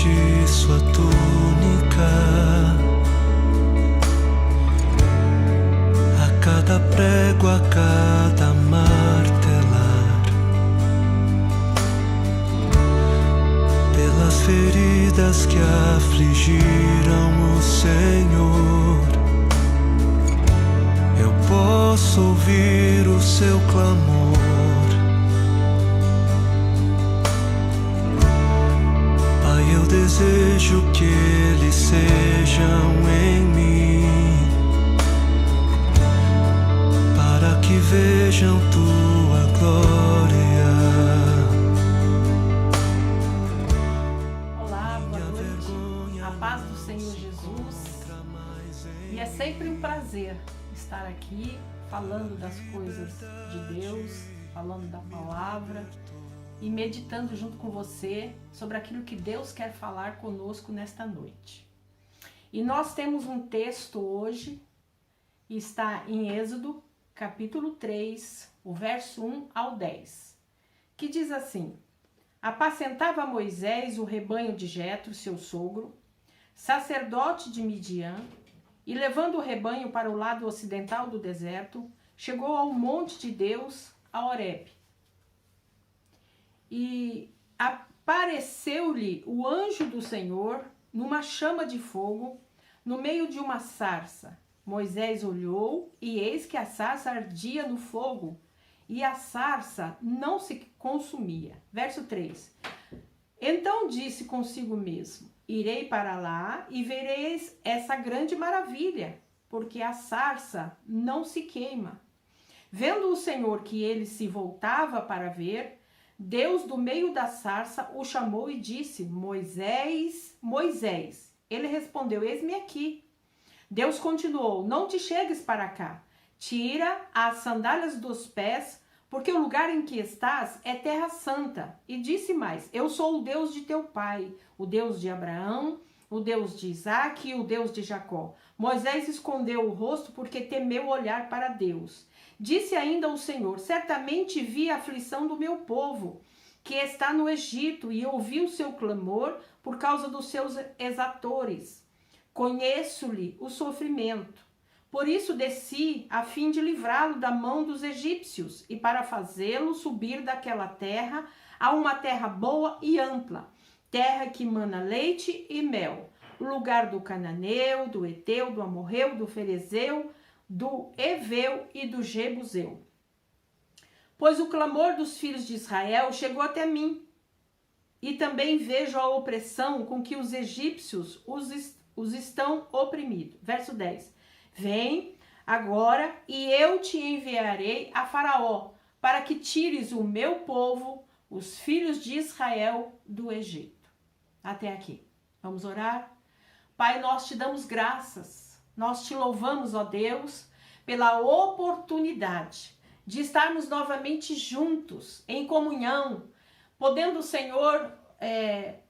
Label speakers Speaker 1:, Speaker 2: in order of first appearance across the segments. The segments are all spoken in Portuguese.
Speaker 1: de sua túnica. A cada prego, a cada martelar, pelas feridas que afligiram o Senhor, eu posso ouvir o seu clamor. Pai, eu desejo que eles sejam em mim, para que vejam tua glória.
Speaker 2: Olá, boa noite, a paz do Senhor Jesus. E é sempre um prazer estar aqui falando das coisas de Deus, falando da palavra e meditando junto com você sobre aquilo que Deus quer falar conosco nesta noite. E nós temos um texto hoje, está em Êxodo, capítulo 3, o verso 1 ao 10, que diz assim: Apacentava Moisés o rebanho de Jetro, seu sogro, sacerdote de Midian, e levando o rebanho para o lado ocidental do deserto, chegou ao monte de Deus, a Horebe. E apareceu-lhe o anjo do Senhor numa chama de fogo, no meio de uma sarça. Moisés olhou, e eis que a sarça ardia no fogo, e a sarça não se consumia. Verso 3. Então disse consigo mesmo: Irei para lá e vereis essa grande maravilha, porque a sarça não se queima. Vendo o Senhor que ele se voltava para ver, Deus do meio da sarça o chamou e disse: Moisés, Moisés. Ele respondeu: Eis-me aqui. Deus continuou: Não te chegues para cá. Tira as sandálias dos pés, porque o lugar em que estás é terra santa. E disse mais: Eu sou o Deus de teu pai, o Deus de Abraão, o Deus de Isaque e o Deus de Jacó. Moisés escondeu o rosto porque temeu olhar para Deus. Disse ainda o Senhor: Certamente vi a aflição do meu povo, que está no Egito, e ouvi o seu clamor por causa dos seus exatores. Conheço-lhe o sofrimento. Por isso desci, a fim de livrá-lo da mão dos egípcios, e para fazê-lo subir daquela terra a uma terra boa e ampla, terra que mana leite e mel, o lugar do cananeu, do eteu, do amorreu, do ferezeu, do eveu e do jebuseu. Pois o clamor dos filhos de Israel chegou até mim, e também vejo a opressão com que os egípcios os estão oprimidos. Verso 10. Vem agora e eu te enviarei a Faraó, para que tires o meu povo, os filhos de Israel, do Egito. Até aqui. Vamos orar? Pai, nós te damos graças, nós te louvamos, ó Deus, pela oportunidade de estarmos novamente juntos, em comunhão, podendo, Senhor,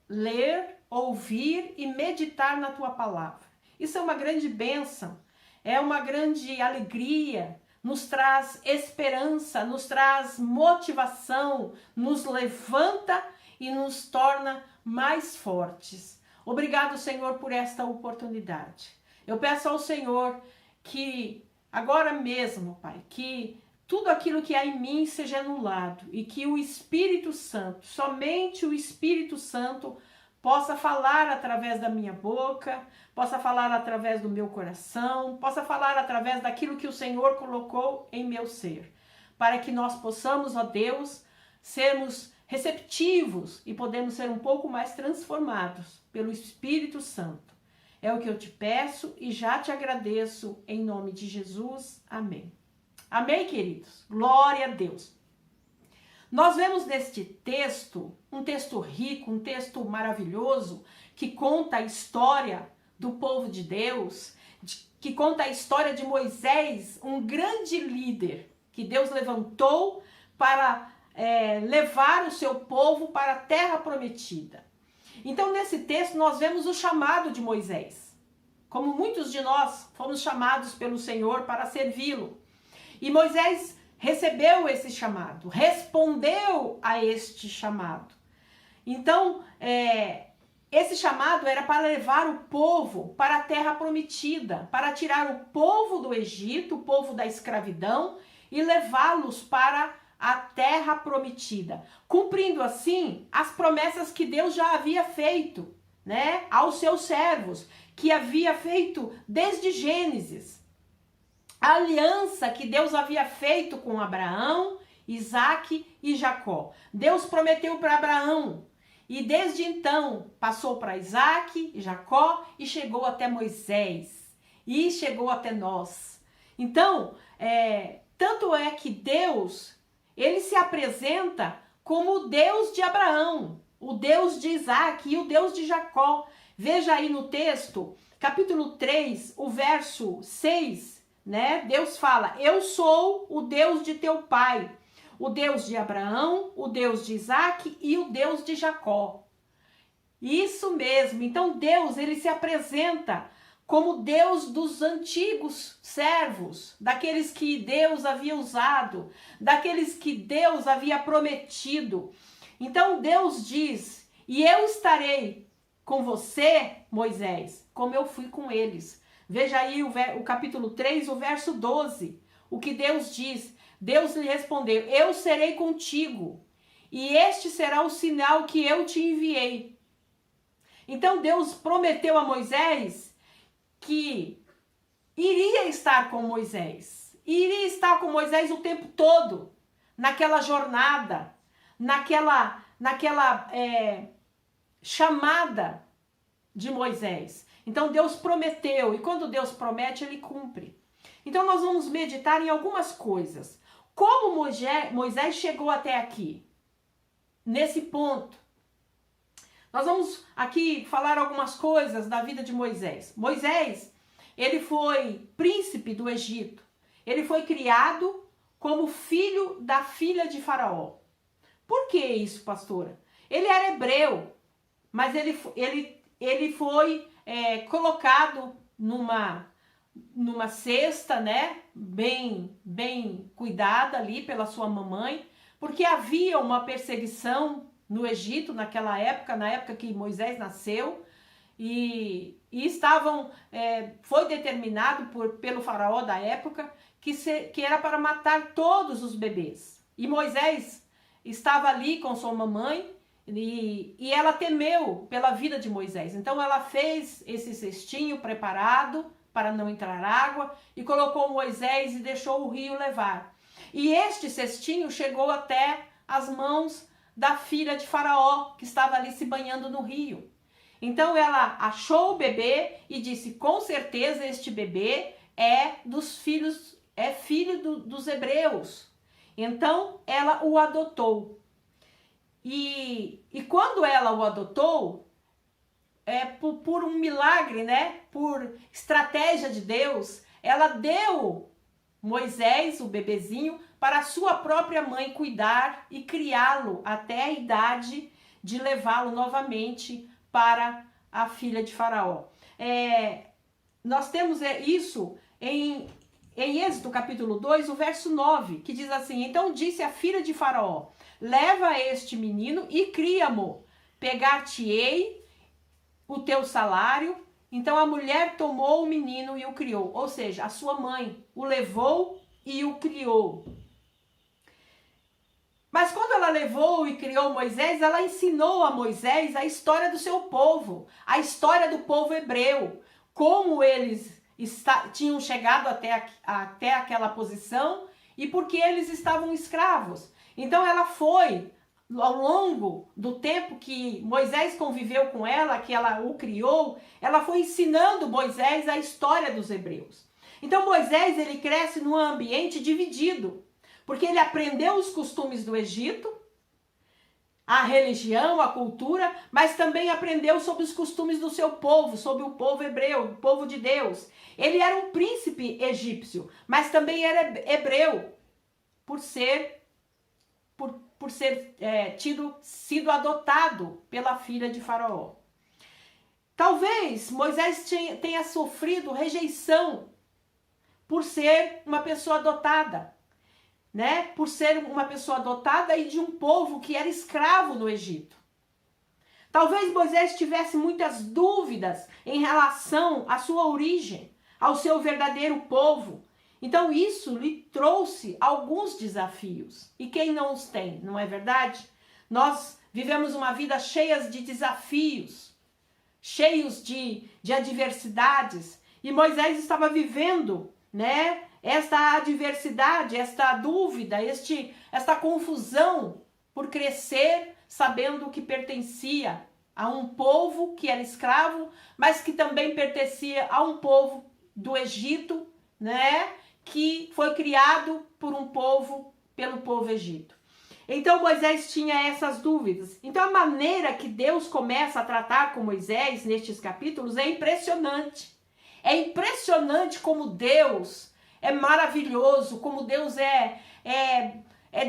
Speaker 2: ler, ouvir e meditar na tua palavra. Isso é uma grande bênção, é uma grande alegria, nos traz esperança, nos traz motivação, nos levanta e nos torna mais fortes. Obrigado, Senhor, por esta oportunidade. Eu peço ao Senhor que agora mesmo, Pai, que tudo aquilo que há em mim seja anulado e que o Espírito Santo, somente o Espírito Santo, possa falar através da minha boca, possa falar através do meu coração, possa falar através daquilo que o Senhor colocou em meu ser, para que nós possamos, ó Deus, sermos receptivos e podemos ser um pouco mais transformados pelo Espírito Santo. É o que eu te peço e já te agradeço em nome de Jesus. Amém. Amém, queridos? Glória a Deus. Nós vemos neste texto, um texto rico, um texto maravilhoso, que conta a história do povo de Deus, que conta a história de Moisés, um grande líder que Deus levantou para levar o seu povo para a terra prometida. Então, nesse texto, nós vemos o chamado de Moisés. Como muitos de nós fomos chamados pelo Senhor para servi-lo. E Moisés recebeu esse chamado, respondeu a este chamado. Então, esse chamado era para levar o povo para a terra prometida, para tirar o povo do Egito, o povo da escravidão, e levá-los para a terra prometida, cumprindo assim as promessas que Deus já havia feito, né, aos seus servos, que havia feito desde Gênesis. A aliança que Deus havia feito com Abraão, Isaque e Jacó. Deus prometeu para Abraão, e desde então passou para Isaque e Jacó e chegou até Moisés e chegou até nós. Então, tanto é que Deus, ele se apresenta como o Deus de Abraão, o Deus de Isaque e o Deus de Jacó. Veja aí no texto, capítulo 3, o verso 6, né? Deus fala: eu sou o Deus de teu pai, o Deus de Abraão, o Deus de Isaque e o Deus de Jacó. Isso mesmo. Então Deus, ele se apresenta como Deus dos antigos servos, daqueles que Deus havia usado, daqueles que Deus havia prometido. Então Deus diz: e eu estarei com você, Moisés, como eu fui com eles. Veja aí o capítulo 3, o verso 12. O que Deus diz: Deus lhe respondeu: eu serei contigo, e este será o sinal que eu te enviei. Então Deus prometeu a Moisés que iria estar com Moisés. Iria estar com Moisés o tempo todo, naquela jornada, naquela chamada de Moisés. Então Deus prometeu, e quando Deus promete, ele cumpre. Então nós vamos meditar em algumas coisas. Como Moisés chegou até aqui, nesse ponto? Nós vamos aqui falar algumas coisas da vida de Moisés. Moisés, ele foi príncipe do Egito. Ele foi criado como filho da filha de Faraó. Por que isso, pastora? Ele era hebreu, mas ele foi colocado numa cesta, né, bem cuidada ali pela sua mamãe, porque havia uma perseguição no Egito naquela época, na época que Moisés nasceu, e foi determinado pelo faraó da época que era para matar todos os bebês. E Moisés estava ali com sua mamãe, e ela temeu pela vida de Moisés. Então ela fez esse cestinho preparado para não entrar água e colocou Moisés e deixou o rio levar. E este cestinho chegou até as mãos da filha de Faraó, que estava ali se banhando no rio. Então ela achou o bebê e disse: com certeza este bebê é filho dos hebreus. Então ela o adotou. E quando ela o adotou, por um milagre, né? Por estratégia de Deus, ela deu Moisés, o bebezinho, para a sua própria mãe cuidar e criá-lo até a idade de levá-lo novamente para a filha de Faraó. Nós temos isso em Êxodo capítulo 2, o verso 9, que diz assim: então disse a filha de Faraó: leva este menino e cria-mo, pegar-te-ei o teu salário. Então a mulher tomou o menino e o criou, ou seja, a sua mãe o levou e o criou. Mas quando ela levou e criou Moisés, ela ensinou a Moisés a história do seu povo, a história do povo hebreu, como eles tinham chegado até aquela posição e porque eles estavam escravos. Então ela foi, ao longo do tempo que Moisés conviveu com ela, que ela o criou, ela foi ensinando Moisés a história dos hebreus. Então Moisés, ele cresce num ambiente dividido, porque ele aprendeu os costumes do Egito, a religião, a cultura, mas também aprendeu sobre os costumes do seu povo, sobre o povo hebreu, o povo de Deus. Ele era um príncipe egípcio, mas também era hebreu, por sido adotado pela filha de Faraó. Talvez Moisés tenha sofrido rejeição por ser uma pessoa adotada, né? Por ser uma pessoa adotada e de um povo que era escravo no Egito. Talvez Moisés tivesse muitas dúvidas em relação à sua origem, ao seu verdadeiro povo. Então isso lhe trouxe alguns desafios. E quem não os tem, não é verdade? Nós vivemos uma vida cheia de desafios, cheios de adversidades. E Moisés estava vivendo, né, esta adversidade, esta dúvida, esta confusão por crescer sabendo que pertencia a um povo que era escravo, mas que também pertencia a um povo do Egito, né, que foi criado pelo povo egito. Então Moisés tinha essas dúvidas. Então a maneira que Deus começa a tratar com Moisés nestes capítulos é impressionante. É impressionante como Deus é maravilhoso, como Deus é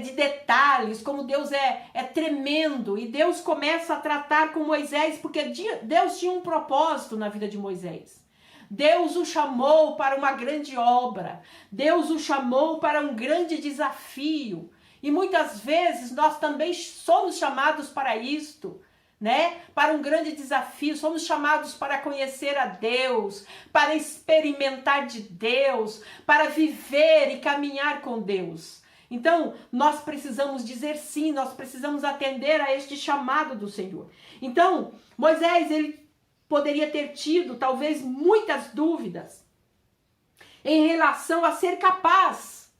Speaker 2: de detalhes, como Deus é tremendo. E Deus começa a tratar com Moisés, porque Deus tinha um propósito na vida de Moisés. Deus o chamou para uma grande obra. Deus o chamou para um grande desafio. E muitas vezes nós também somos chamados para isto, né? Para um grande desafio, somos chamados para conhecer a Deus, para experimentar de Deus, para viver e caminhar com Deus. Então, nós precisamos dizer sim, nós precisamos atender a este chamado do Senhor. Então, Moisés, ele poderia ter tido, talvez, muitas dúvidas em relação a ser capaz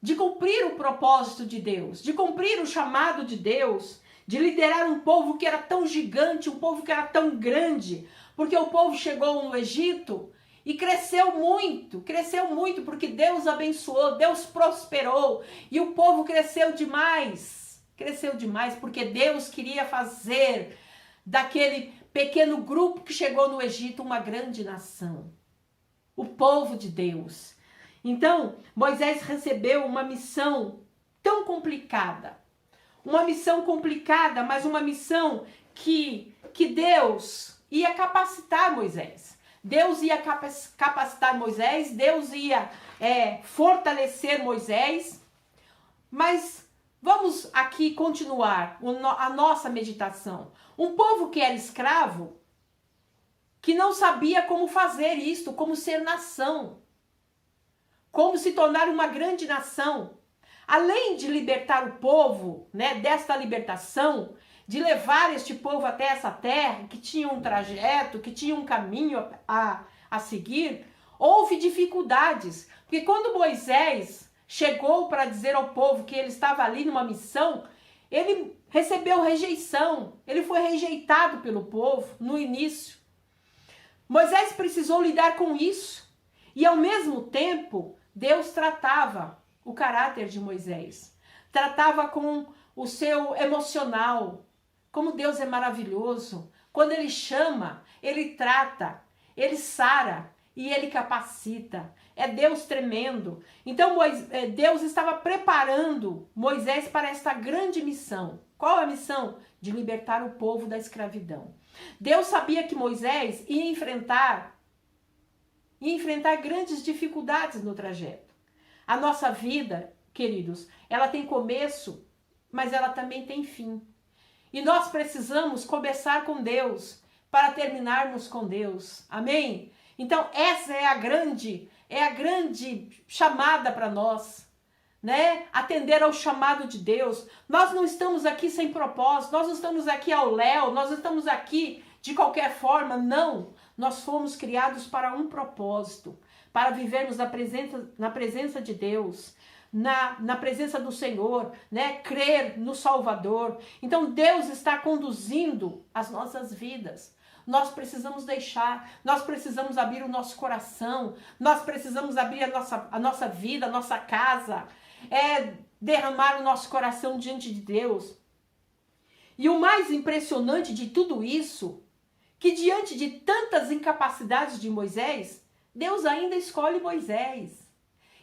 Speaker 2: de cumprir o propósito de Deus, de cumprir o chamado de Deus, de liderar um povo que era tão gigante, um povo que era tão grande, porque o povo chegou no Egito e cresceu muito porque Deus abençoou, Deus prosperou e o povo cresceu demais porque Deus queria fazer daquele pequeno grupo que chegou no Egito uma grande nação, o povo de Deus. Então, Moisés recebeu uma missão tão complicada, mas uma missão que Deus ia capacitar Moisés. Deus ia capacitar Moisés, Deus ia fortalecer Moisés. Mas vamos aqui continuar a nossa meditação. Um povo que era escravo, que não sabia como fazer isto, como ser nação, como se tornar uma grande nação. Além de libertar o povo, né, desta libertação, de levar este povo até essa terra, que tinha um trajeto, que tinha um caminho a seguir, houve dificuldades. Porque quando Moisés chegou para dizer ao povo que ele estava ali numa missão, ele recebeu rejeição, ele foi rejeitado pelo povo no início. Moisés precisou lidar com isso. E ao mesmo tempo, Deus tratava o caráter de Moisés, tratava com o seu emocional. Como Deus é maravilhoso, quando Ele chama, Ele trata, Ele sara e Ele capacita. É Deus tremendo. Então Deus estava preparando Moisés para esta grande missão. Qual a missão? De libertar o povo da escravidão. Deus sabia que Moisés ia enfrentar grandes dificuldades no trajeto. A nossa vida, queridos, ela tem começo, mas ela também tem fim. E nós precisamos começar com Deus para terminarmos com Deus. Amém? Então essa é a grande chamada para nós, né? Atender ao chamado de Deus. Nós não estamos aqui sem propósito, nós não estamos aqui ao léu, nós não estamos aqui de qualquer forma, não. Nós fomos criados para um propósito, para vivermos na presença de Deus, na presença do Senhor, né? Crer no Salvador. Então Deus está conduzindo as nossas vidas. Nós precisamos nós precisamos abrir o nosso coração, nós precisamos abrir a nossa vida, a nossa casa, derramar o nosso coração diante de Deus. E o mais impressionante de tudo isso, que diante de tantas incapacidades de Moisés, Deus ainda escolhe Moisés.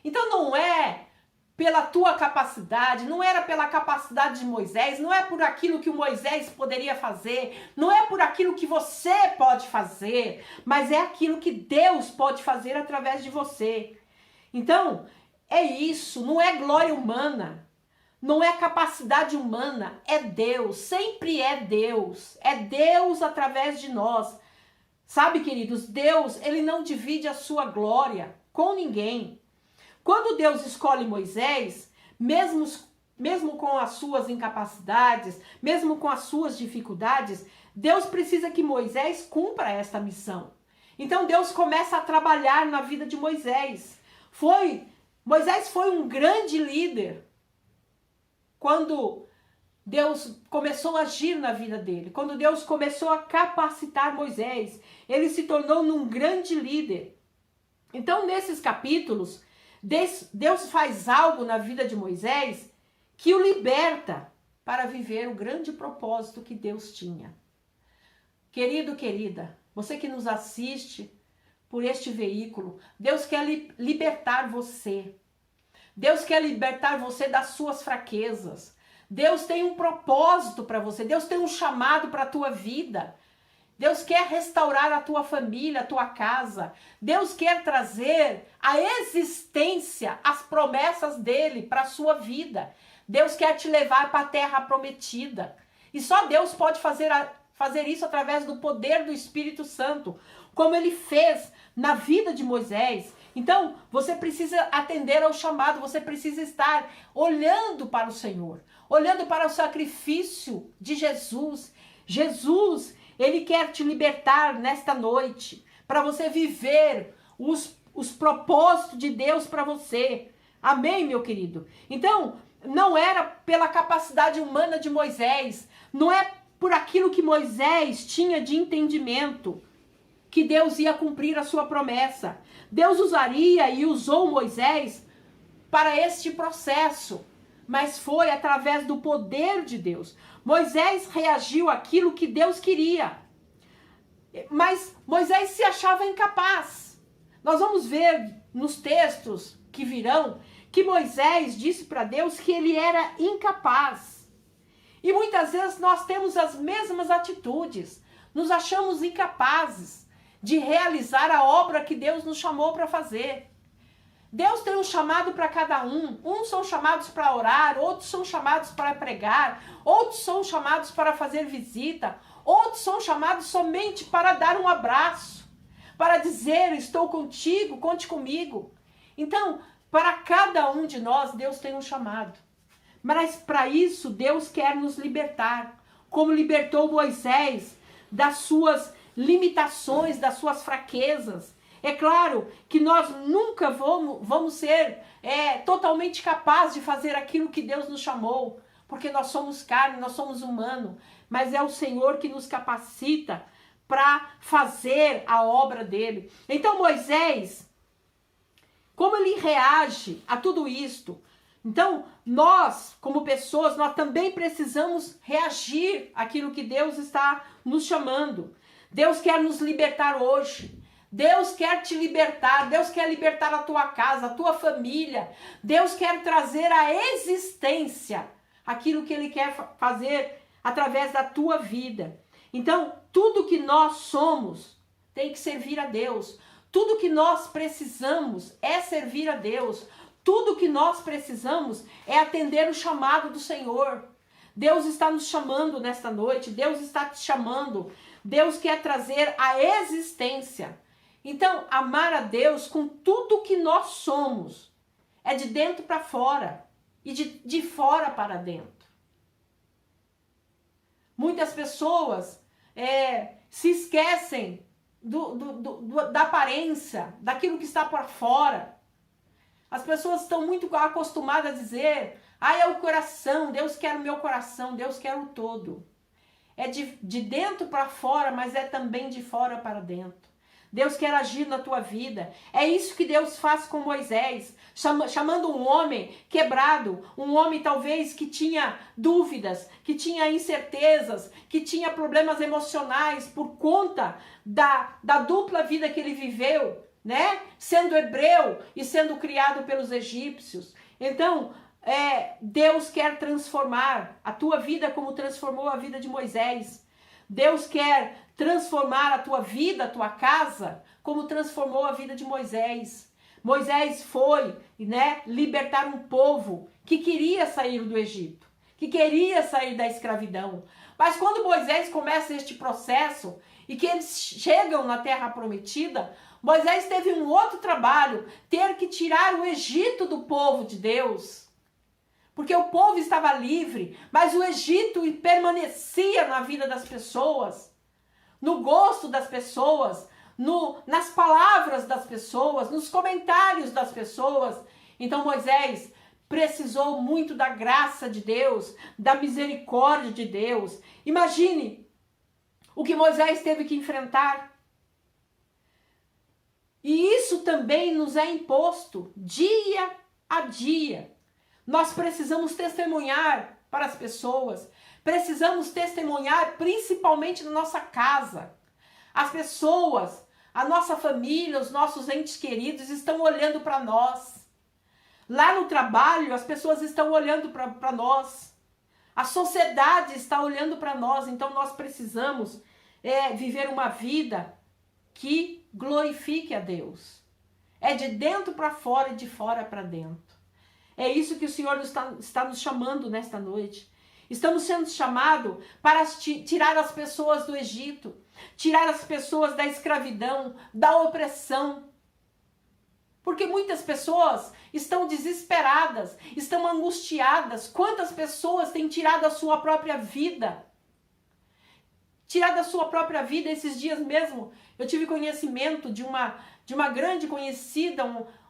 Speaker 2: Então não é pela tua capacidade, não era pela capacidade de Moisés, não é por aquilo que o Moisés poderia fazer, não é por aquilo que você pode fazer, mas é aquilo que Deus pode fazer através de você. Então, é isso, não é glória humana, não é capacidade humana, é Deus, sempre é Deus através de nós. Sabe, queridos, Deus, ele não divide a sua glória com ninguém. Quando Deus escolhe Moisés, mesmo com as suas incapacidades, mesmo com as suas dificuldades, Deus precisa que Moisés cumpra esta missão. Então Deus começa a trabalhar na vida de Moisés. Moisés foi um grande líder quando Deus começou a agir na vida dele, quando Deus começou a capacitar Moisés, ele se tornou um grande líder. Então, nesses capítulos, Deus faz algo na vida de Moisés que o liberta para viver o grande propósito que Deus tinha. Querido, querida, você que nos assiste por este veículo, Deus quer libertar você. Deus quer libertar você das suas fraquezas. Deus tem um propósito para você. Deus tem um chamado para a tua vida. Deus quer restaurar a tua família, a tua casa. Deus quer trazer à existência as promessas dele para a sua vida. Deus quer te levar para a terra prometida. E só Deus pode fazer isso através do poder do Espírito Santo, como ele fez na vida de Moisés. Então, você precisa atender ao chamado, você precisa estar olhando para o Senhor, olhando para o sacrifício de Jesus. Jesus, ele quer te libertar nesta noite, para você viver os propósitos de Deus para você. Amém, meu querido? Então, não era pela capacidade humana de Moisés, não é por aquilo que Moisés tinha de entendimento que Deus ia cumprir a sua promessa. Deus usaria e usou Moisés para este processo, mas foi através do poder de Deus. Moisés reagiu àquilo que Deus queria, mas Moisés se achava incapaz. Nós vamos ver nos textos que virão que Moisés disse para Deus que ele era incapaz. E muitas vezes nós temos as mesmas atitudes, nos achamos incapazes de realizar a obra que Deus nos chamou para fazer. Deus tem um chamado para cada um. Uns são chamados para orar, outros são chamados para pregar, outros são chamados para fazer visita, outros são chamados somente para dar um abraço, para dizer, estou contigo, conte comigo. Então, para cada um de nós, Deus tem um chamado. Mas para isso, Deus quer nos libertar, como libertou Moisés das suas limitações, das suas fraquezas. É claro que nós nunca vamos ser totalmente capazes de fazer aquilo que Deus nos chamou, porque nós somos carne, nós somos humanos, mas é o Senhor que nos capacita para fazer a obra dele. Então Moisés, como ele reage a tudo isto? Então nós, como pessoas, nós também precisamos reagir àquilo que Deus está nos chamando. Deus quer nos libertar hoje. Deus quer te libertar. Deus quer libertar a tua casa, a tua família. Deus quer trazer à existência aquilo que ele quer fazer através da tua vida. Então, tudo que nós somos tem que servir a Deus. Tudo que nós precisamos é servir a Deus. Tudo que nós precisamos é atender o chamado do Senhor. Deus está nos chamando nesta noite. Deus está te chamando. Deus quer trazer a existência. Então, amar a Deus com tudo que nós somos é de dentro para fora e de fora para dentro. Muitas pessoas se esquecem da aparência, daquilo que está por fora. As pessoas estão muito acostumadas a dizer, é o coração, Deus quer o meu coração, Deus quer o todo. É de dentro para fora, mas é também de fora para dentro. Deus quer agir na tua vida. É isso que Deus faz com Moisés, chamando um homem quebrado, um homem talvez que tinha dúvidas, que tinha incertezas, que tinha problemas emocionais por conta da dupla vida que ele viveu, né? Sendo hebreu e sendo criado pelos egípcios. Então, Deus quer transformar a tua vida como transformou a vida de Moisés. Deus quer transformar a tua vida, a tua casa, como transformou a vida de Moisés. Moisés foi, né, libertar um povo que queria sair do Egito, que queria sair da escravidão. Mas quando Moisés começa este processo e que eles chegam na terra prometida, Moisés teve um outro trabalho, ter que tirar o Egito do povo de Deus. Porque o povo estava livre, mas o Egito permanecia na vida das pessoas, no gosto das pessoas, nas palavras das pessoas, nos comentários das pessoas. Então Moisés precisou muito da graça de Deus, da misericórdia de Deus. Imagine o que Moisés teve que enfrentar. E isso também nos é imposto dia a dia. Nós precisamos testemunhar para as pessoas, precisamos testemunhar principalmente na nossa casa. As pessoas, a nossa família, os nossos entes queridos estão olhando para nós. Lá no trabalho, as pessoas estão olhando para nós. A sociedade está olhando para nós. Então nós precisamos viver uma vida que glorifique a Deus. É de dentro para fora e de fora para dentro. É isso que o Senhor está nos chamando nesta noite. Estamos sendo chamados para tirar as pessoas do Egito, tirar as pessoas da escravidão, da opressão. Porque muitas pessoas estão desesperadas, estão angustiadas. Quantas pessoas têm tirado a sua própria vida? Tirado a sua própria vida. Esses dias mesmo, eu tive conhecimento de uma grande conhecida,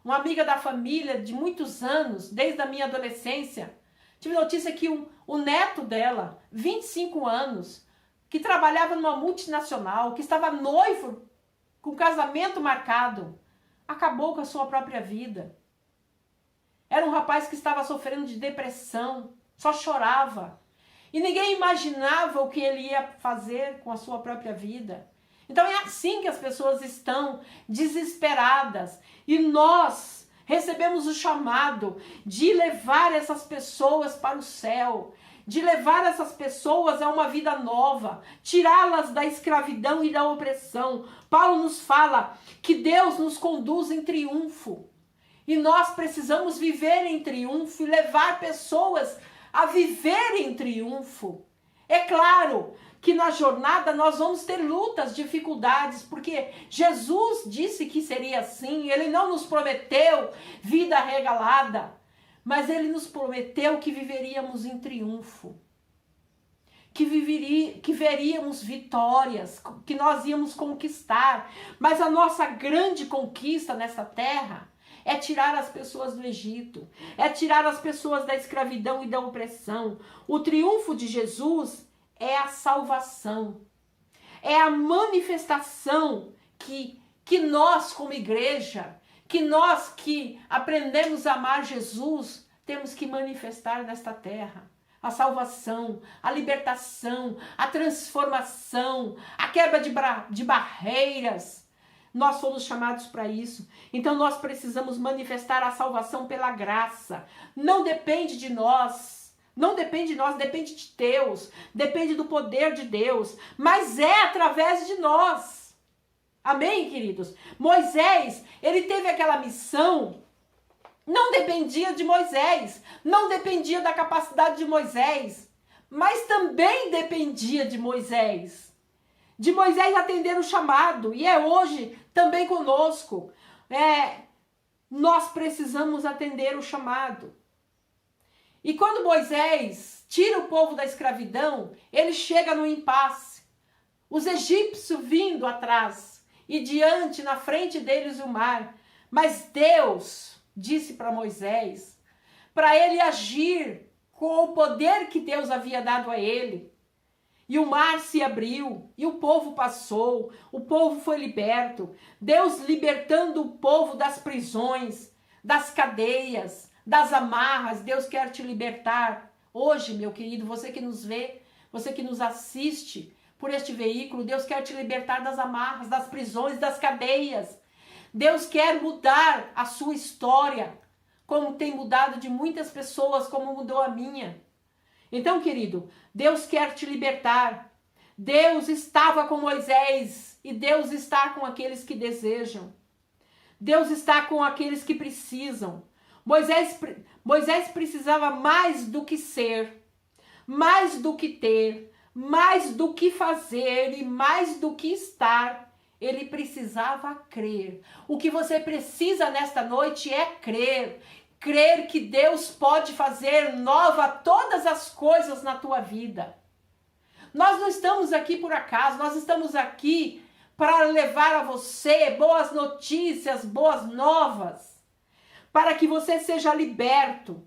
Speaker 2: uma amiga da família de muitos anos, desde a minha adolescência. Tive notícia que o neto dela, 25 anos, que trabalhava numa multinacional, que estava noivo, com casamento marcado, acabou com a sua própria vida. Era um rapaz que estava sofrendo de depressão, só chorava. E ninguém imaginava o que ele ia fazer com a sua própria vida. Então é assim que as pessoas estão desesperadas. E nós recebemos o chamado de levar essas pessoas para o céu, de levar essas pessoas a uma vida nova, tirá-las da escravidão e da opressão. Paulo nos fala que Deus nos conduz em triunfo. E nós precisamos viver em triunfo e levar pessoas a viver em triunfo. É claro que na jornada nós vamos ter lutas, dificuldades, porque Jesus disse que seria assim. Ele não nos prometeu vida regalada, mas ele nos prometeu que viveríamos em triunfo, que veríamos vitórias, que nós íamos conquistar. Mas a nossa grande conquista nessa terra é tirar as pessoas do Egito, é tirar as pessoas da escravidão e da opressão. O triunfo de Jesus é a salvação, é a manifestação que nós como igreja, que nós que aprendemos a amar Jesus, temos que manifestar nesta terra. A salvação, a libertação, a transformação, a quebra de barreiras. Nós fomos chamados para isso. Então nós precisamos manifestar a salvação pela graça. Não depende de nós. Não depende de nós, depende de Deus. Depende do poder de Deus. Mas é através de nós. Amém, queridos? Moisés, ele teve aquela missão. Não dependia de Moisés. Não dependia da capacidade de Moisés. Mas também dependia de Moisés. De Moisés atender o chamado. E é hoje também conosco. Nós precisamos atender o chamado. E quando Moisés tira o povo da escravidão, ele chega no impasse. Os egípcios vindo atrás e diante, na frente deles o mar. Mas Deus disse para Moisés, para ele agir com o poder que Deus havia dado a ele. E o mar se abriu, e o povo passou, o povo foi liberto. Deus libertando o povo das prisões, das cadeias, das amarras. Deus quer te libertar. Hoje, meu querido, você que nos vê, você que nos assiste por este veículo, Deus quer te libertar das amarras, das prisões, das cadeias. Deus quer mudar a sua história, como tem mudado de muitas pessoas, como mudou a minha. Então, querido, Deus quer te libertar. Deus estava com Moisés e Deus está com aqueles que desejam. Deus está com aqueles que precisam. Moisés precisava mais do que ser, mais do que ter, mais do que fazer e mais do que estar. Ele precisava crer. O que você precisa nesta noite é crer. Crer que Deus pode fazer nova todas as coisas na tua vida. Nós não estamos aqui por acaso, nós estamos aqui para levar a você boas notícias, boas novas, para que você seja liberto.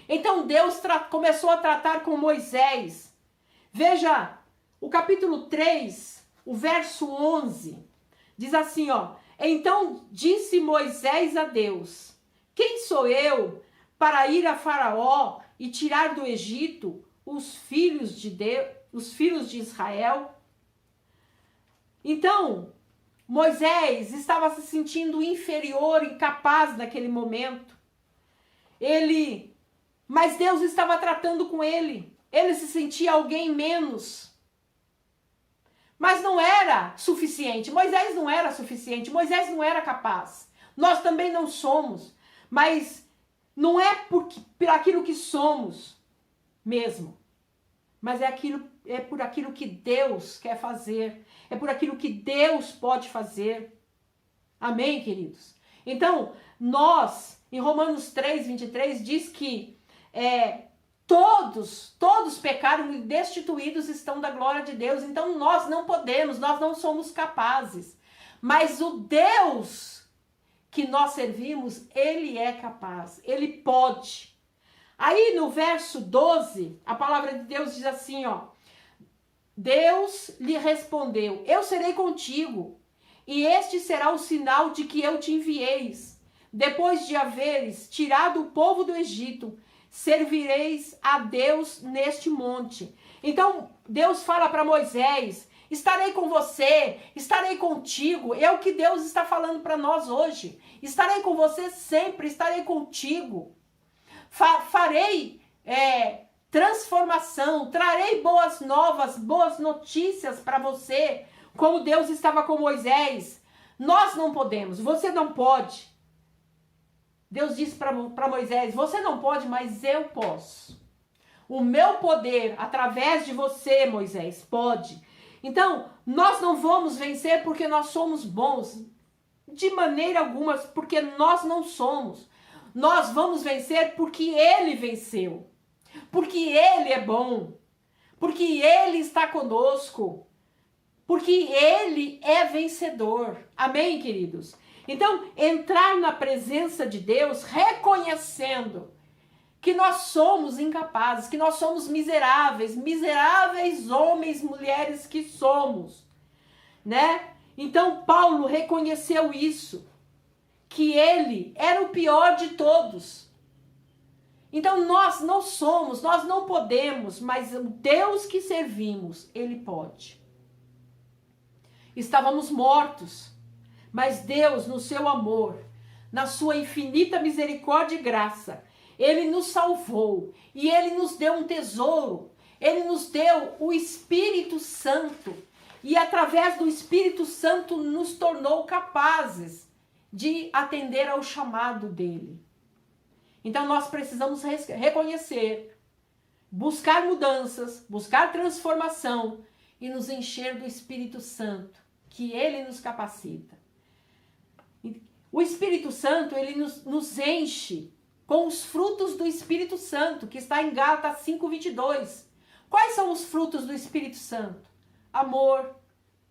Speaker 2: Então Deus começou a tratar com Moisés. Veja, o capítulo 3, o verso 11, diz assim, ó: então disse Moisés a Deus: quem sou eu para ir a Faraó e tirar do Egito os filhos de Israel? Então, Moisés estava se sentindo inferior, incapaz naquele momento. Mas Deus estava tratando com ele. Ele se sentia alguém menos. Mas não era suficiente. Moisés não era suficiente. Moisés não era capaz. Nós também não somos. Mas não é por aquilo que somos mesmo. Mas é por aquilo que Deus quer fazer. É por aquilo que Deus pode fazer. Amém, queridos? Então, nós, em Romanos 3, 23, diz que todos pecaram e destituídos estão da glória de Deus. Então, nós não podemos, nós não somos capazes. Mas o Deus que nós servimos, Ele é capaz, Ele pode. Aí no verso 12, a palavra de Deus diz assim, ó: Deus lhe respondeu: eu serei contigo, e este será o sinal de que eu te envieis. Depois de haveres tirado o povo do Egito, servireis a Deus neste monte. Então Deus fala para Moisés: estarei com você, estarei contigo. É o que Deus está falando para nós hoje. Estarei com você sempre, estarei contigo. Farei transformação, trarei boas novas, boas notícias para você, como Deus estava com Moisés. Nós não podemos, você não pode. Deus disse para Moisés: você não pode, mas eu posso. O meu poder, através de você, Moisés, pode. Então, nós não vamos vencer porque nós somos bons, de maneira alguma, porque nós não somos. Nós vamos vencer porque Ele venceu, porque Ele é bom, porque Ele está conosco, porque Ele é vencedor. Amém, queridos? Então, entrar na presença de Deus reconhecendo que nós somos incapazes, que nós somos miseráveis homens, mulheres que somos, né? Então, Paulo reconheceu isso, que ele era o pior de todos. Então nós não somos, nós não podemos, mas o Deus que servimos, Ele pode. Estávamos mortos, mas Deus, no seu amor, na sua infinita misericórdia e graça, Ele nos salvou e Ele nos deu um tesouro. Ele nos deu o Espírito Santo e através do Espírito Santo nos tornou capazes de atender ao chamado dele. Então nós precisamos reconhecer, buscar mudanças, buscar transformação e nos encher do Espírito Santo, que ele nos capacita. O Espírito Santo, ele nos enche com os frutos do Espírito Santo, que está em Gálatas 5:22. Quais são os frutos do Espírito Santo? Amor,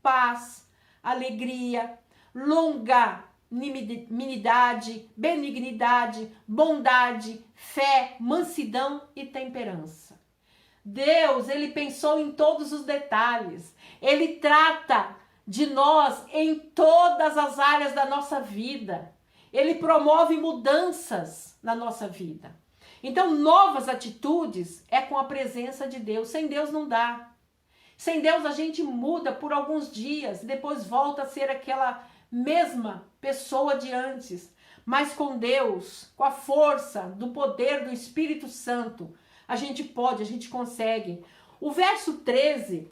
Speaker 2: paz, alegria, longanimidade, benignidade, bondade, fé, mansidão e temperança. Deus, ele pensou em todos os detalhes. Ele trata de nós em todas as áreas da nossa vida. Ele promove mudanças na nossa vida. Então, novas atitudes é com a presença de Deus. Sem Deus não dá. Sem Deus a gente muda por alguns dias, depois volta a ser aquela mesma pessoa de antes. Mas com Deus, com a força do poder do Espírito Santo, a gente pode, a gente consegue. O verso 13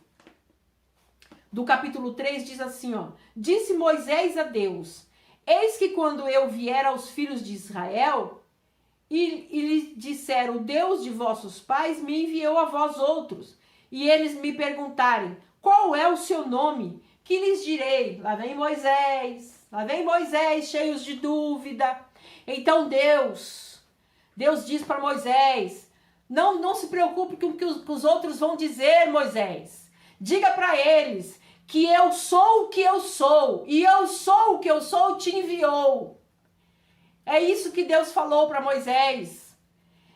Speaker 2: do capítulo 3 diz assim, ó: Disse Moisés a Deus: Eis que quando eu vier aos filhos de Israel, e lhes disser, o Deus de vossos pais me enviou a vós outros, e eles me perguntarem, qual é o seu nome? Que lhes direi? Lá vem Moisés, cheios de dúvida. Então Deus diz para Moisés, não se preocupe com o que os outros vão dizer, Moisés. Diga para eles que eu sou o que eu sou, e eu sou o que eu sou te enviou. É isso que Deus falou para Moisés.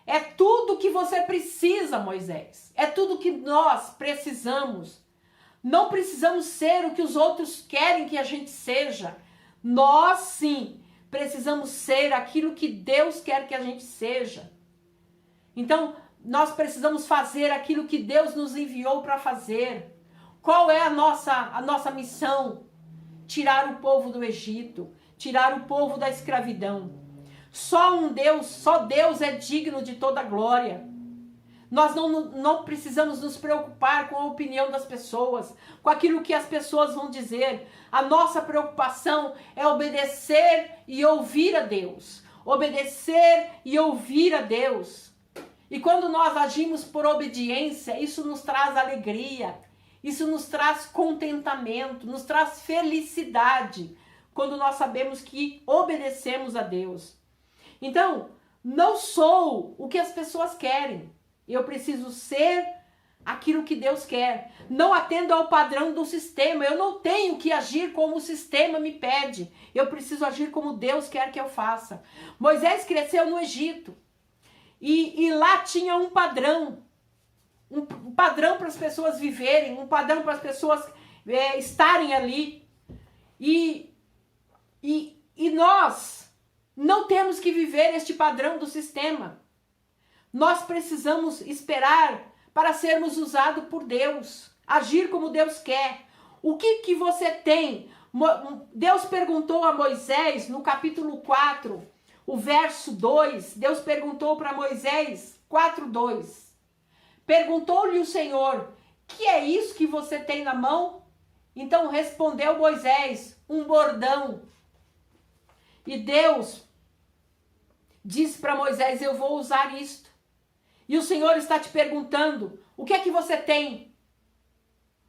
Speaker 2: É tudo que você precisa, Moisés. É tudo que nós precisamos. Não precisamos ser o que os outros querem que a gente seja. Nós, sim, precisamos ser aquilo que Deus quer que a gente seja. Então, nós precisamos fazer aquilo que Deus nos enviou para fazer. Qual é a nossa missão? Tirar o povo do Egito, tirar o povo da escravidão. Só Deus é digno de toda glória. Nós não precisamos nos preocupar com a opinião das pessoas, com aquilo que as pessoas vão dizer. A nossa preocupação é obedecer e ouvir a Deus. Obedecer e ouvir a Deus. E quando nós agimos por obediência, isso nos traz alegria, isso nos traz contentamento, nos traz felicidade, quando nós sabemos que obedecemos a Deus. Então, não sou o que as pessoas querem. Eu preciso ser aquilo que Deus quer. Não atendo ao padrão do sistema. Eu não tenho que agir como o sistema me pede. Eu preciso agir como Deus quer que eu faça. Moisés cresceu no Egito. E lá tinha um padrão. Um padrão para as pessoas viverem. Um padrão para as pessoas estarem ali. E nós não temos que viver este padrão do sistema. Nós precisamos esperar para sermos usados por Deus, agir como Deus quer. O que você tem? Deus perguntou a Moisés no capítulo 4, o verso 2, Deus perguntou para Moisés, 4:2. Perguntou-lhe o Senhor, que é isso que você tem na mão? Então respondeu Moisés, um bordão. E Deus disse para Moisés, eu vou usar isto. E o Senhor está te perguntando, o que é que você tem?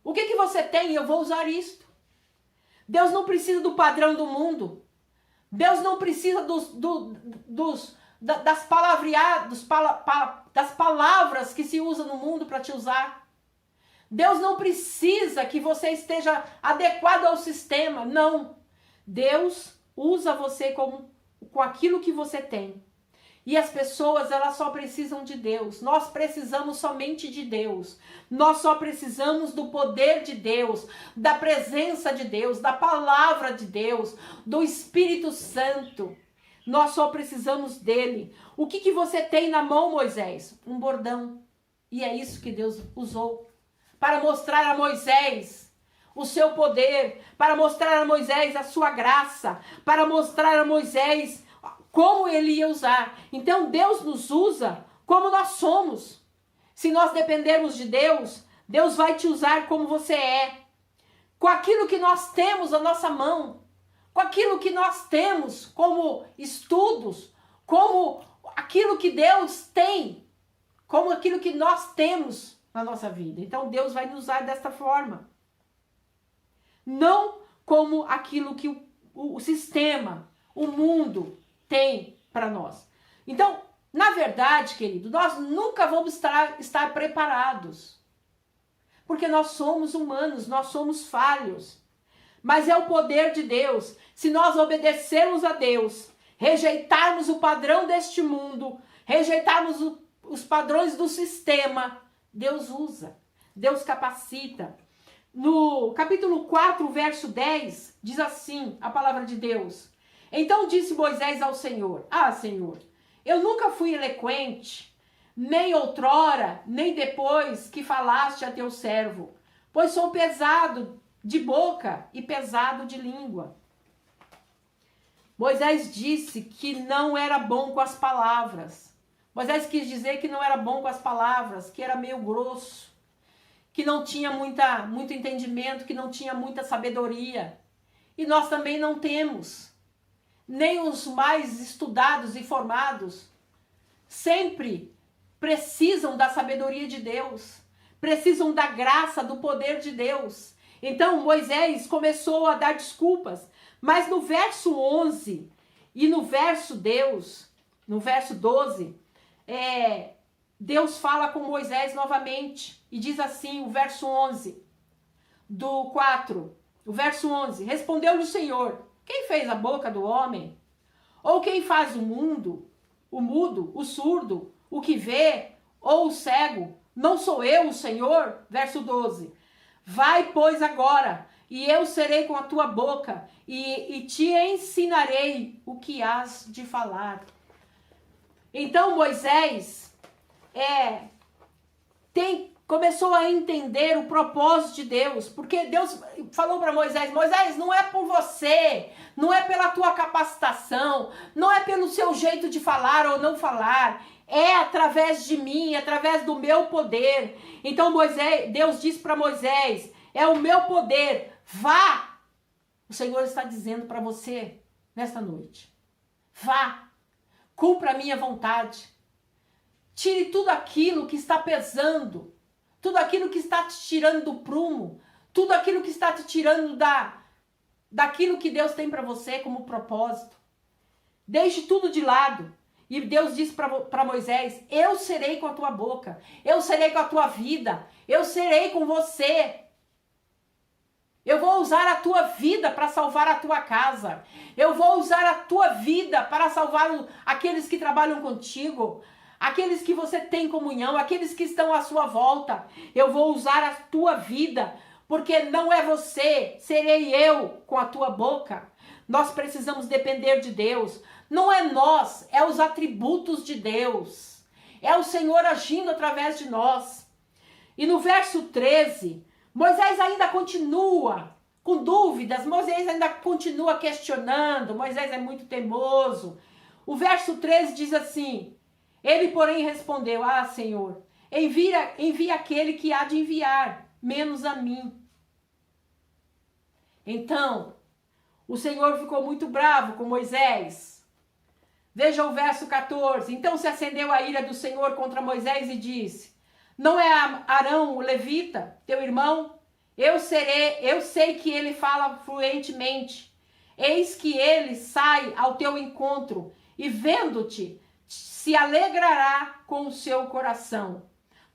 Speaker 2: O que é que você tem? Eu vou usar isto. Deus não precisa do padrão do mundo. Deus não precisa das palavras que se usam no mundo para te usar. Deus não precisa que você esteja adequado ao sistema. Não. Deus usa você com aquilo que você tem. E as pessoas, elas só precisam de Deus. Nós precisamos somente de Deus. Nós só precisamos do poder de Deus, da presença de Deus, da palavra de Deus, do Espírito Santo. Nós só precisamos dele. O que você tem na mão, Moisés? Um bordão. E é isso que Deus usou para mostrar a Moisés o seu poder, para mostrar a Moisés a sua graça, para mostrar a Moisés como ele ia usar. Então Deus nos usa como nós somos. Se nós dependermos de Deus, Deus vai te usar como você é. Com aquilo que nós temos na nossa mão, com aquilo que nós temos como estudos, como aquilo que Deus tem, como aquilo que nós temos na nossa vida. Então Deus vai nos usar desta forma. Não como aquilo que o sistema, o mundo tem para nós. Então, na verdade, querido, nós nunca vamos estar preparados. Porque nós somos humanos, nós somos falhos. Mas é o poder de Deus. Se nós obedecermos a Deus, rejeitarmos o padrão deste mundo, rejeitarmos os padrões do sistema, Deus usa, Deus capacita. No capítulo 4, verso 10, diz assim a palavra de Deus. Então disse Moisés ao Senhor, Senhor, eu nunca fui eloquente, nem outrora, nem depois que falaste a teu servo, pois sou pesado de boca e pesado de língua. Moisés disse que não era bom com as palavras. Moisés quis dizer que não era bom com as palavras, que era meio grosso, que não tinha muito entendimento, que não tinha muita sabedoria. E nós também não temos. nem os mais estudados e formados sempre precisam da sabedoria de Deus, precisam da graça, do poder de Deus. Então Moisés começou a dar desculpas, mas no verso 11 e no verso 12, Deus fala com Moisés novamente e diz assim, o verso 11 do 4, o verso 11, respondeu-lhe o Senhor, quem fez a boca do homem? Ou quem faz o mundo, o mudo, o surdo, o que vê, ou o cego? Não sou eu o Senhor? Verso 12, vai, pois, agora, e eu serei com a tua boca, e te ensinarei o que hás de falar. Então Moisés começou a entender o propósito de Deus, porque Deus falou para Moisés, Moisés, não é por você, não é pela tua capacitação, não é pelo seu jeito de falar ou não falar, é através de mim, através do meu poder. Então Deus disse para Moisés, é o meu poder, vá. O Senhor está dizendo para você nesta noite, vá, cumpra a minha vontade, tire tudo aquilo que está pesando, tudo aquilo que está te tirando do prumo, tudo aquilo que está te tirando daquilo que Deus tem para você como propósito. Deixe tudo de lado. E Deus disse para Moisés, eu serei com a tua boca, eu serei com a tua vida, eu serei com você. Eu vou usar a tua vida para salvar a tua casa. Eu vou usar a tua vida para salvar aqueles que trabalham contigo, aqueles que você tem comunhão, aqueles que estão à sua volta. Eu vou usar a tua vida, porque não é você, serei eu com a tua boca. Nós precisamos depender de Deus. Não é nós, é os atributos de Deus. É o Senhor agindo através de nós. E no verso 13, Moisés ainda continua com dúvidas, Moisés ainda continua questionando, Moisés é muito teimoso. O verso 13 diz assim, ele porém respondeu, Senhor, envia aquele que há de enviar, menos a mim. Então, o Senhor ficou muito bravo com Moisés. Veja o verso 14. Então se acendeu a ira do Senhor contra Moisés e disse, não é Arão o levita, teu irmão? Eu sei que ele fala fluentemente. Eis que ele sai ao teu encontro e vendo-te, se alegrará com o seu coração.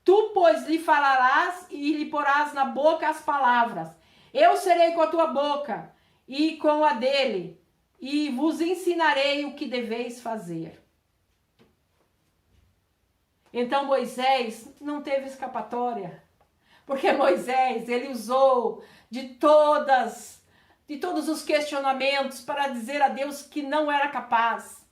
Speaker 2: Tu, pois, lhe falarás e lhe porás na boca as palavras. Eu serei com a tua boca e com a dele, e vos ensinarei o que deveis fazer. Então Moisés não teve escapatória, porque Moisés, ele usou de todos os questionamentos para dizer a Deus que não era capaz.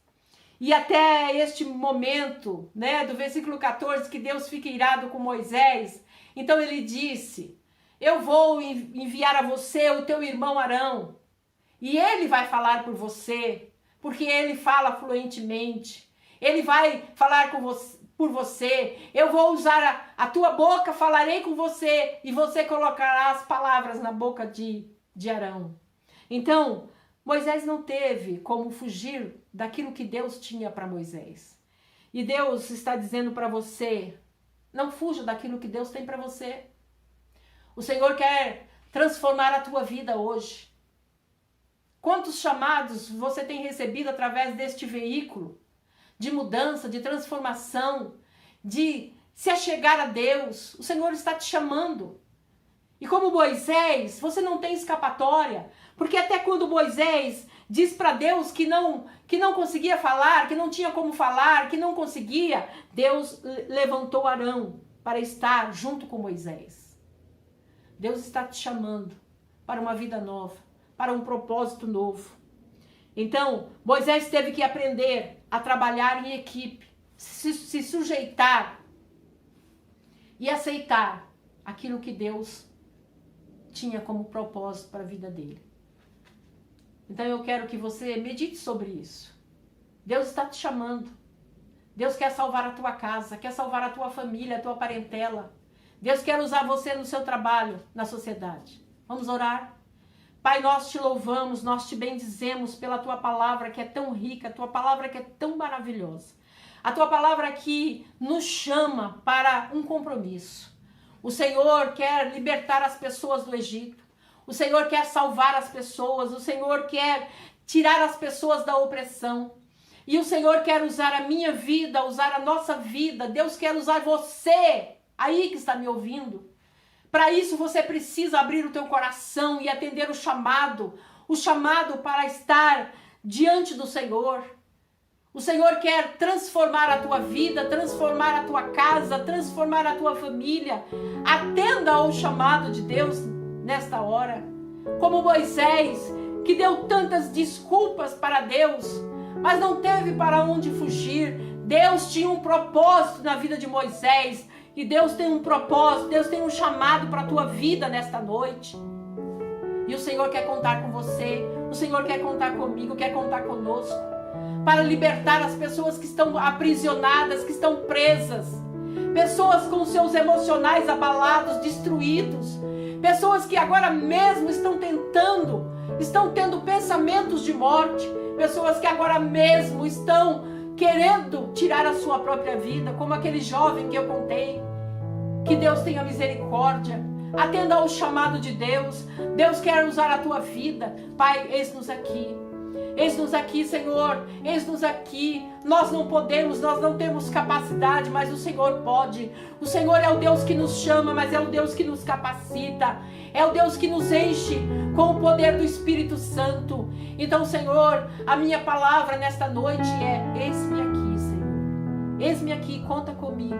Speaker 2: E até este momento, do versículo 14, que Deus fica irado com Moisés, então ele disse, eu vou enviar a você o teu irmão Arão, e ele vai falar por você, porque ele fala fluentemente. Ele vai falar por você. Eu vou usar a tua boca, falarei com você, e você colocará as palavras na boca de Arão. Então, Moisés não teve como fugir daquilo que Deus tinha para Moisés. E Deus está dizendo para você, não fuja daquilo que Deus tem para você. O Senhor quer transformar a tua vida hoje. Quantos chamados você tem recebido através deste veículo de mudança, de transformação, de se achegar a Deus? O Senhor está te chamando. E como Moisés, você não tem escapatória, porque até quando Moisés diz para Deus que não conseguia falar, que não tinha como falar, que não conseguia, Deus levantou Arão para estar junto com Moisés. Deus está te chamando para uma vida nova, para um propósito novo. Então, Moisés teve que aprender a trabalhar em equipe, se sujeitar e aceitar aquilo que Deus tinha como propósito para a vida dele. Então eu quero que você medite sobre isso. Deus está te chamando. Deus quer salvar a tua casa, quer salvar a tua família, a tua parentela. Deus quer usar você no seu trabalho, na sociedade. Vamos orar? Pai, nós te louvamos, nós te bendizemos pela tua palavra que é tão rica, a tua palavra que é tão maravilhosa. A tua palavra que nos chama para um compromisso. O Senhor quer libertar as pessoas do Egito. O Senhor quer salvar as pessoas. O Senhor quer tirar as pessoas da opressão. E o Senhor quer usar a minha vida, usar a nossa vida. Deus quer usar você, aí que está me ouvindo. Para isso você precisa abrir o teu coração e atender o chamado para estar diante do Senhor. O Senhor quer transformar a tua vida, transformar a tua casa, transformar a tua família. Atenda ao chamado de Deus nesta hora. Como Moisés, que deu tantas desculpas para Deus, mas não teve para onde fugir. Deus tinha um propósito na vida de Moisés. E Deus tem um propósito, Deus tem um chamado para a tua vida nesta noite. E o Senhor quer contar com você, o Senhor quer contar comigo, quer contar conosco, para libertar as pessoas que estão aprisionadas, que estão presas, pessoas com seus emocionais abalados, destruídos, pessoas que agora mesmo estão tendo pensamentos de morte, pessoas que agora mesmo estão querendo tirar a sua própria vida, como aquele jovem que eu contei. Que Deus tenha misericórdia, atenda ao chamado de Deus. Deus quer usar a tua vida. Pai, eis-nos aqui, Senhor, eis-nos aqui. Nós não podemos, nós não temos capacidade, mas o Senhor pode. O Senhor é o Deus que nos chama, mas é o Deus que nos capacita, é o Deus que nos enche com o poder do Espírito Santo. Então, Senhor, a minha palavra nesta noite é: eis-me aqui, Senhor. Eis-me aqui, conta comigo,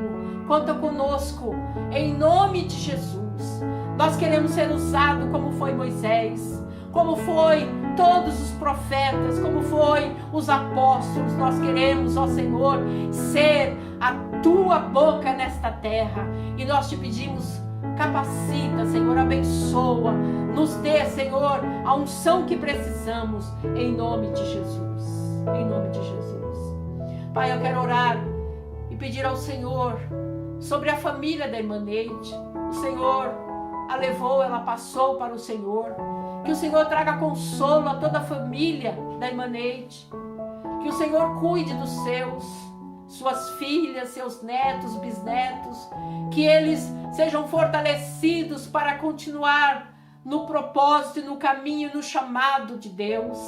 Speaker 2: conta conosco, em nome de Jesus. Nós queremos ser usados como foi Moisés, como foi todos os profetas, como foi os apóstolos. Nós queremos, ó Senhor, ser a tua boca nesta terra. E nós te pedimos, capacita, Senhor, abençoa, nos dê, Senhor, a unção que precisamos, em nome de Jesus. Em nome de Jesus. Pai, eu quero orar e pedir ao Senhor sobre a família da irmã Neide. O Senhor a levou, ela passou para o Senhor. Que o Senhor traga consolo a toda a família da irmã Neide. Que o Senhor cuide dos suas filhas, seus netos, bisnetos. Que eles sejam fortalecidos para continuar no propósito, no caminho, no chamado de Deus.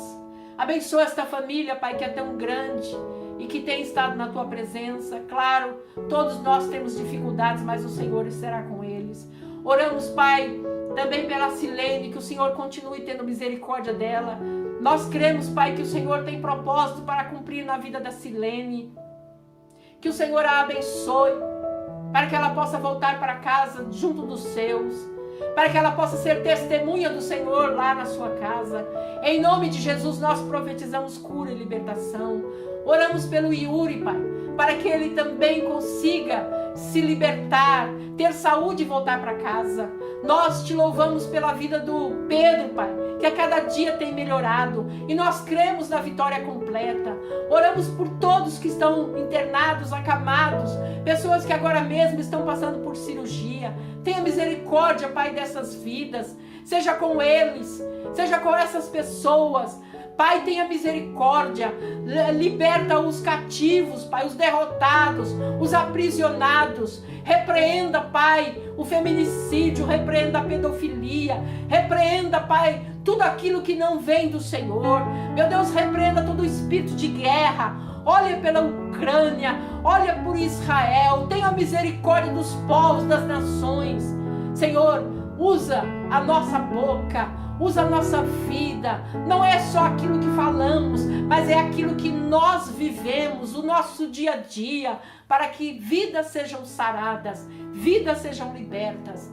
Speaker 2: Abençoa esta família, Pai, que é tão grande e que tem estado na tua presença. Claro, todos nós temos dificuldades, mas o Senhor estará com eles. Oramos, Pai, também pela Silene, que o Senhor continue tendo misericórdia dela. Nós cremos, Pai, que o Senhor tem propósito para cumprir na vida da Silene. Que o Senhor a abençoe, para que ela possa voltar para casa junto dos seus, para que ela possa ser testemunha do Senhor lá na sua casa. Em nome de Jesus, nós profetizamos cura e libertação. Oramos pelo Yuri, Pai, para que ele também consiga se libertar, ter saúde e voltar para casa. Nós te louvamos pela vida do Pedro, Pai, que a cada dia tem melhorado, e nós cremos na vitória completa. Oramos por todos que estão internados, acamados, pessoas que agora mesmo estão passando por cirurgia. Tenha misericórdia, Pai, dessas vidas. Seja com eles, seja com essas pessoas. Pai, tenha misericórdia, liberta os cativos, Pai, os derrotados, os aprisionados. Repreenda, Pai, o feminicídio, repreenda a pedofilia, repreenda, Pai, tudo aquilo que não vem do Senhor. Meu Deus, repreenda todo o espírito de guerra. Olha pela Ucrânia, olha por Israel, tenha misericórdia dos povos, das nações. Senhor, usa a nossa boca, usa a nossa vida. Não é só aquilo que falamos, mas é aquilo que nós vivemos, o nosso dia a dia, para que vidas sejam saradas, vidas sejam libertas.